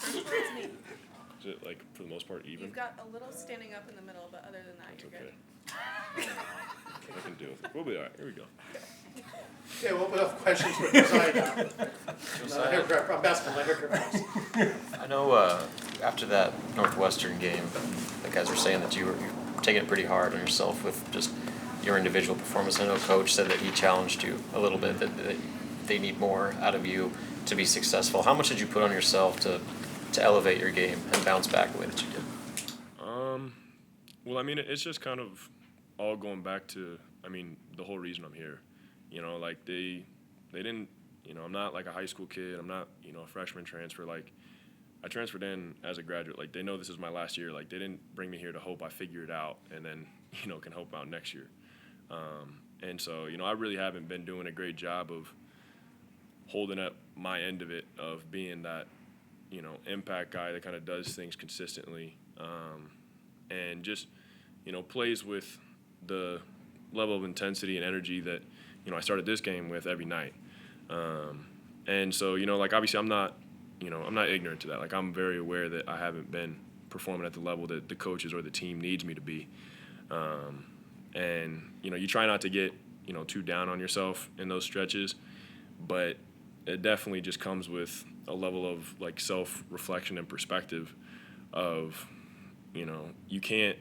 Is it, like, for the most part, even? You've got a little standing up in the middle, but other than that, That's you're okay. good. I can deal with it. We'll be all right. Here we go. Okay, we'll open up questions for Josiah now. Basketball. I know after that Northwestern game, the guys were saying that you're taking it pretty hard on yourself with just your individual performance. I know Coach said that he challenged you a little bit, that they need more out of you to be successful. How much did you put on yourself to elevate your game and bounce back the way that you did? Well, I mean, it's just kind of all going back to, I mean, the whole reason I'm here. You know, like they didn't, you know, I'm not like a high school kid. I'm not, you know, a freshman transfer. Like, I transferred in as a graduate. Like, they know this is my last year. Like, they didn't bring me here to hope I figure it out and then, you know, can help out next year. And so, you know, I really haven't been doing a great job of holding up my end of it, of being that, you know, impact guy that kind of does things consistently, and just, you know, plays with the level of intensity and energy that, you know, I started this game with every night. And so, you know, like, obviously I'm not ignorant to that. Like, I'm very aware that I haven't been performing at the level that the coaches or the team needs me to be. And, you know, you try not to get, you know, too down on yourself in those stretches, but it definitely just comes with a level of, like, self-reflection and perspective of, you know, you can't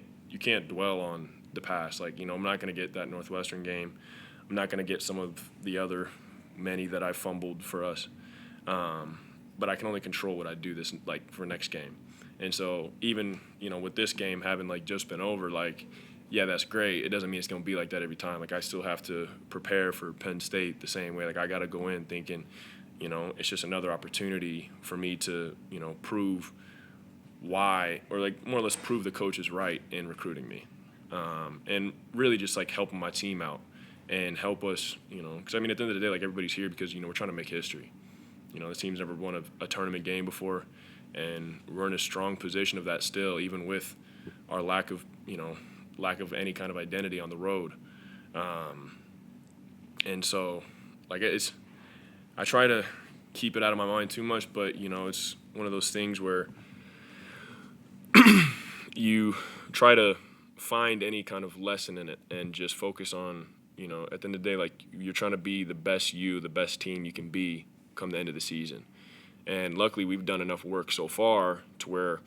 dwell on the past. Like, you know, I'm not going to get that Northwestern game. I'm not going to get some of the other many that I fumbled for us. But I can only control what I do this, like, for next game. And so even, you know, with this game having, like, just been over, like, yeah, that's great. It doesn't mean it's going to be like that every time. Like, I still have to prepare for Penn State the same way. Like, I got to go in thinking, you know, it's just another opportunity for me to, you know, prove why, or, like, more or less prove the coaches right in recruiting me. And really just, like, helping my team out and help us, you know, because, I mean, at the end of the day, like, everybody's here because, you know, we're trying to make history. You know, the team's never won a tournament game before, and we're in a strong position of that still, even with our lack of any kind of identity on the road. And so, like, I try to keep it out of my mind too much, but, you know, it's one of those things where you try to find any kind of lesson in it and just focus on, you know, at the end of the day, like, you're trying to be the best you, the best team you can be come the end of the season. And luckily we've done enough work so far to where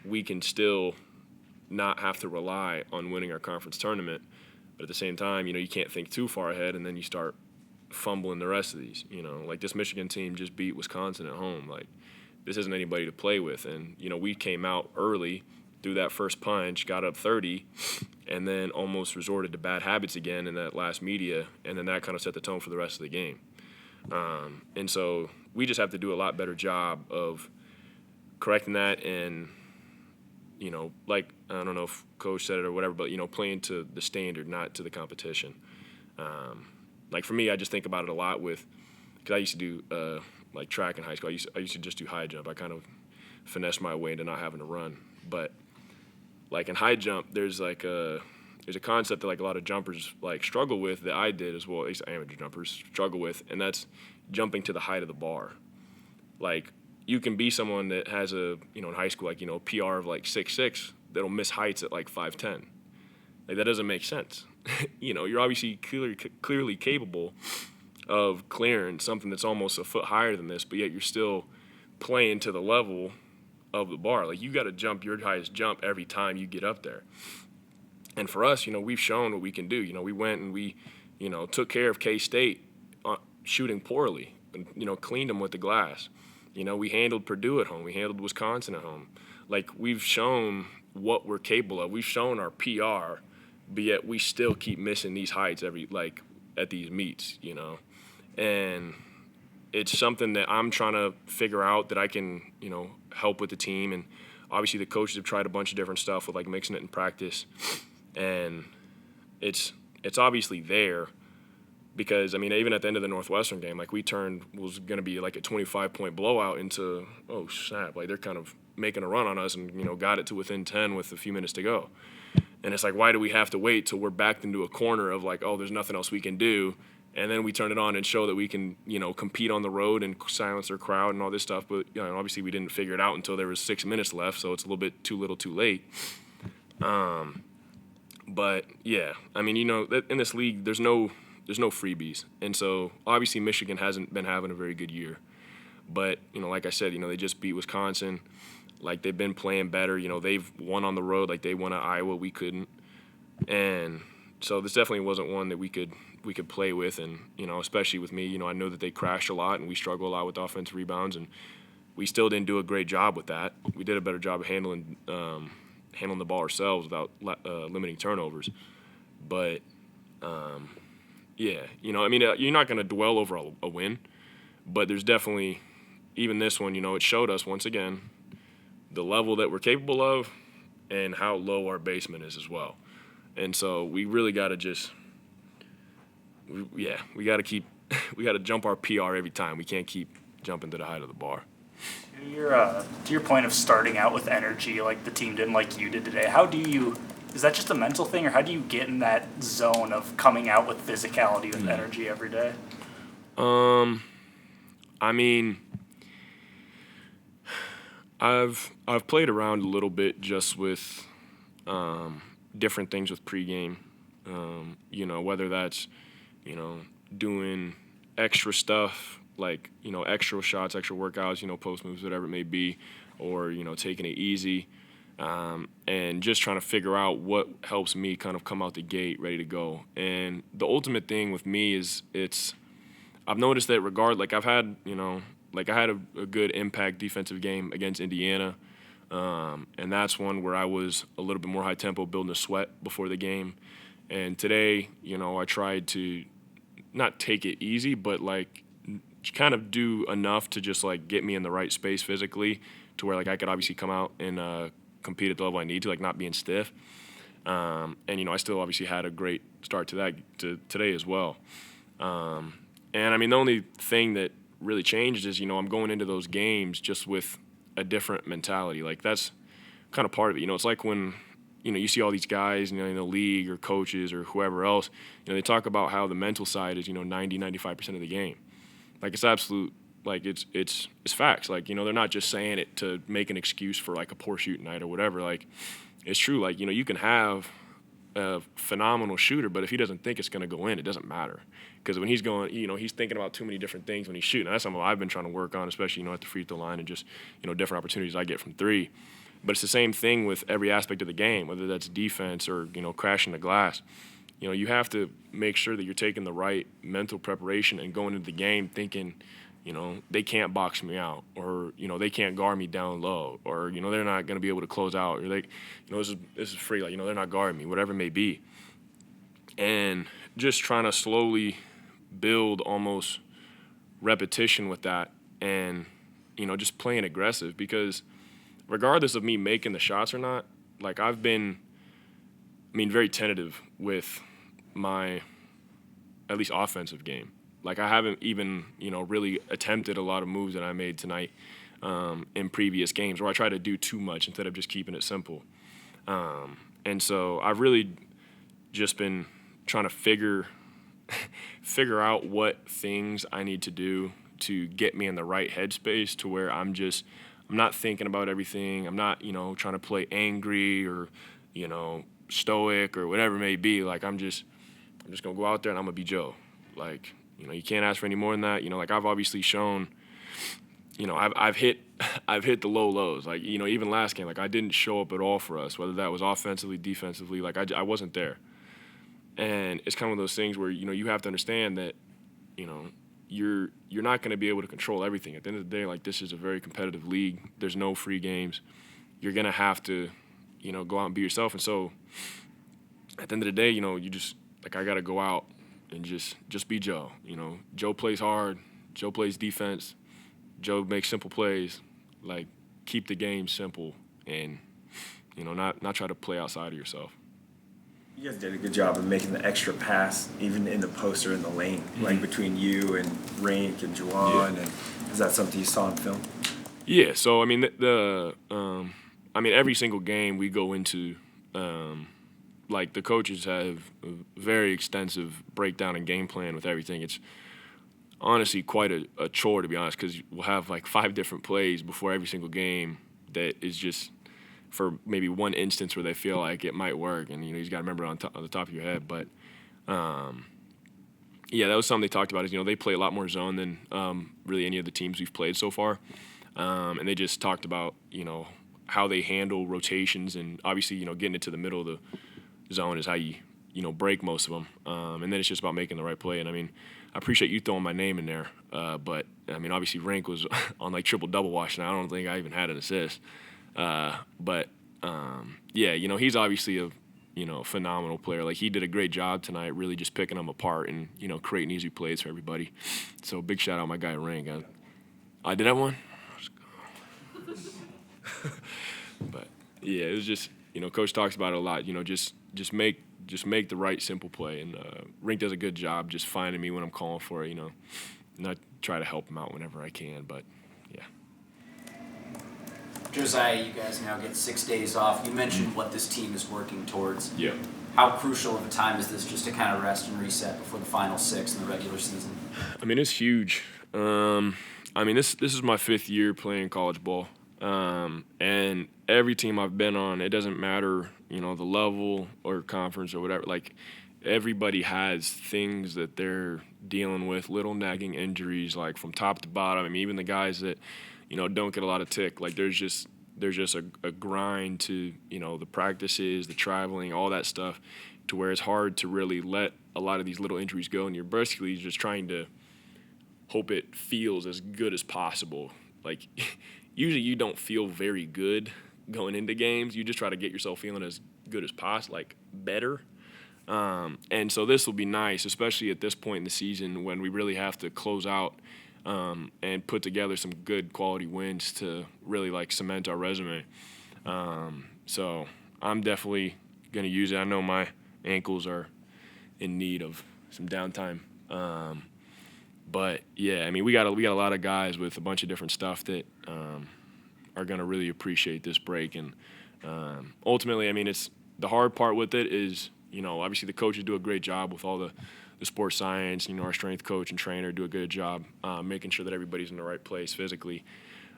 we can still not have to rely on winning our conference tournament. But at the same time, you know, you can't think too far ahead and then you start fumbling the rest of these. You know, like, this Michigan team just beat Wisconsin at home. Like, this isn't anybody to play with. And, you know, we came out early, threw that first punch, got up 30, and then almost resorted to bad habits again in that last media, and then that kind of set the tone for the rest of the game. And so we just have to do a lot better job of correcting that and, you know, like, I don't know if Coach said it or whatever, but, you know, playing to the standard, not to the competition. Like, for me, I just think about it a lot with, because I used to do, like, track in high school. I used to just do high jump. I kind of finessed my way into not having to run. But, like, in high jump, there's a concept that, like, a lot of jumpers, like, struggle with, that I did as well, at least amateur jumpers struggle with, and that's jumping to the height of the bar. Like, you can be someone that has a, you know, in high school, like, you know, PR of, like, 6'6", that'll miss heights at, like, 5'10". Like, that doesn't make sense. You know, you're obviously clearly capable of clearing something that's almost a foot higher than this, but yet you're still playing to the level of the bar. Like, you got to jump your highest jump every time you get up there. And for us, you know, we've shown what we can do. You know, we went and we, you know, took care of K-State shooting poorly and, you know, cleaned them with the glass. You know, we handled Purdue at home. We handled Wisconsin at home. Like, we've shown what we're capable of. We've shown our PR, but yet we still keep missing these heights at these meets, you know. And it's something that I'm trying to figure out that I can, you know, help with the team. And obviously the coaches have tried a bunch of different stuff with, like, mixing it in practice. And it's obviously there because, I mean, even at the end of the Northwestern game, like, was going to be like a 25-point blowout into, oh, snap, like, they're kind of making a run on us and, you know, got it to within 10 with a few minutes to go. And it's like, why do we have to wait till we're backed into a corner of, like, oh, there's nothing else we can do, And then we turn it on and show that we can, compete on the road and silence their crowd and all this stuff. But, obviously we didn't figure it out until there was 6 minutes left, so it's a little bit too little too late. But, yeah, I mean, in this league there's no freebies. And so, obviously, Michigan hasn't been having a very good year. But, like I said, they just beat Wisconsin. Like, they've been playing better. They've won on the road. Like, they won at Iowa. We couldn't. And so this definitely wasn't one that we could play with. And, especially with me, I know that they crash a lot and we struggle a lot with offensive rebounds. And we still didn't do a great job with that. We did a better job of handling the ball ourselves without limiting turnovers. But, yeah, you're not going to dwell over a win. But there's definitely, even this one, it showed us once again the level that we're capable of and how low our basement is as well. And so we really got to we got to jump our PR every time. We can't keep jumping to the height of the bar. To your point of starting out with energy like the team did and like you did today, is that just a mental thing, or how do you get in that zone of coming out with physicality with energy every day? I mean, I've played around a little bit just with different things with pregame. Whether that's doing extra stuff like extra shots, extra workouts, post moves, whatever it may be, or taking it easy, and just trying to figure out what helps me kind of come out the gate ready to go. And the ultimate thing with me is I've noticed that I've had, I had a good impact defensive game against Indiana, and that's one where I was a little bit more high tempo, building a sweat before the game. And today, I tried to not take it easy, but kind of do enough to just get me in the right space physically to where I could obviously come out and compete at the level I need to, not being stiff. And I still obviously had a great start to today as well. And I mean, the only thing that really changed is, I'm going into those games just with a different mentality. That's kind of part of it. It's like when, you see all these guys, in the league or coaches or whoever else, they talk about how the mental side is, 90-95% of the game. It's absolute, it's facts. They're not just saying it to make an excuse for a poor shooting night or whatever. It's true. You can have a phenomenal shooter, but if he doesn't think it's going to go in, it doesn't matter. Because when he's going, he's thinking about too many different things when he's shooting. And that's something I've been trying to work on, especially, at the free throw line and just, different opportunities I get from three. But it's the same thing with every aspect of the game, whether that's defense or, crashing the glass. You have to make sure that you're taking the right mental preparation and going into the game thinking, they can't box me out, or, they can't guard me down low, or, they're not going to be able to close out, or this is free, they're not guarding me, whatever it may be. And just trying to slowly build almost repetition with that and, just playing aggressive, because regardless of me making the shots or not, I've been, very tentative with my, at least offensive game. I haven't even, really attempted a lot of moves that I made tonight in previous games, where I try to do too much instead of just keeping it simple. And so I've really just been trying to figure out what things I need to do to get me in the right headspace to where I'm not thinking about everything. I'm not, trying to play angry or, stoic or whatever it may be. I'm just going to go out there and I'm going to be Joe. You can't ask for any more than that. I've obviously shown, I've hit the low lows. Even last game, I didn't show up at all for us, whether that was offensively, defensively. I wasn't there. And it's kind of those things where, you have to understand that, you're not going to be able to control everything. At the end of the day, this is a very competitive league. There's no free games. You're going to have to, go out and be yourself. And so at the end of the day, you just, I got to go out and just be Joe. Joe plays hard. Joe plays defense. Joe makes simple plays. Keep the game simple and, not try to play outside of yourself. You guys did a good job of making the extra pass, even in the post or in the lane, between you and Rink and Juwan. Yeah. And is that something you saw in film? Yeah. So every single game we go into, like the coaches have a very extensive breakdown and game plan with everything. It's honestly quite a chore, to be honest, because we'll have like 5 different plays before every single game that is just for maybe one instance where they feel like it might work, and you just got to remember on the top of your head. But yeah, that was something they talked about. Is they play a lot more zone than really any of the teams we've played so far, and they just talked about how they handle rotations, and obviously getting it to the middle of the zone is how you break most of them, and then it's just about making the right play. And I appreciate you throwing my name in there, but obviously Rink was on like triple double watch, and I don't think I even had an assist. But yeah, he's obviously a phenomenal player. Like, he did a great job tonight, really just picking them apart and creating easy plays for everybody. So big shout out my guy Rink. I did that one. But yeah, it was just Coach talks about it a lot. Just make the right simple play, and Rink does a good job just finding me when I'm calling for it. And I try to help him out whenever I can. But yeah. Josiah, you guys now get 6 days off. You mentioned what this team is working towards. Yeah. How crucial of a time is this just to kind of rest and reset before the final 6 in the regular season? It's huge. This is my 5th year playing college ball. And every team I've been on, it doesn't matter, the level or conference or whatever. Like, everybody has things that they're dealing with, little nagging injuries, like from top to bottom. Even the guys that, don't get a lot of tick. Like, there's just a grind to, the practices, the traveling, all that stuff, to where it's hard to really let a lot of these little injuries go. And you're basically just trying to hope it feels as good as possible. Like, usually you don't feel very good going into games. You just try to get yourself feeling as good as possible, like better. And so this will be nice, especially at this point in the season when we really have to close out and put together some good quality wins to really like cement our resume. So I'm definitely going to use it. I know my ankles are in need of some downtime. But yeah, we got a lot of guys with a bunch of different stuff that are going to really appreciate this break. And ultimately, it's the hard part with it is, obviously the coaches do a great job with all the sports science. Our strength coach and trainer do a good job making sure that everybody's in the right place physically.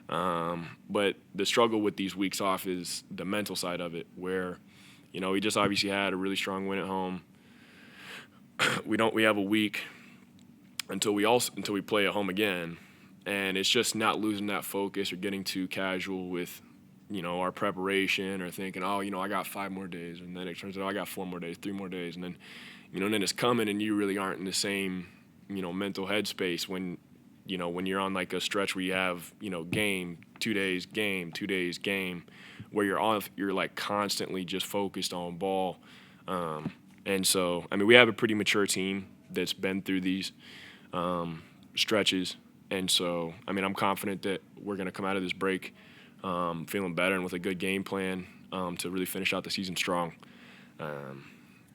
But the struggle with these weeks off is the mental side of it, where, we just obviously had a really strong win at home. We have a week until we play at home again, and it's just not losing that focus or getting too casual with our preparation, or thinking, I got 5 more days, and then it turns out I got 4 more days, 3 more days, and then then it's coming, and you really aren't in the same mental headspace when you're on like a stretch where you have game, 2 days, game, 2 days, game, where you're like constantly just focused on ball. And so we have a pretty mature team that's been through these stretches, and so I'm confident that we're going to come out of this break feeling better and with a good game plan to really finish out the season strong.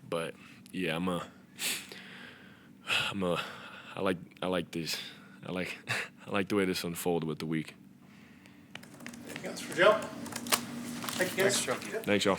But yeah, I like this. I like the way this unfolded with the week. Anything else for Joe? Thank you, guys. Thanks, Joe. Thanks, y'all.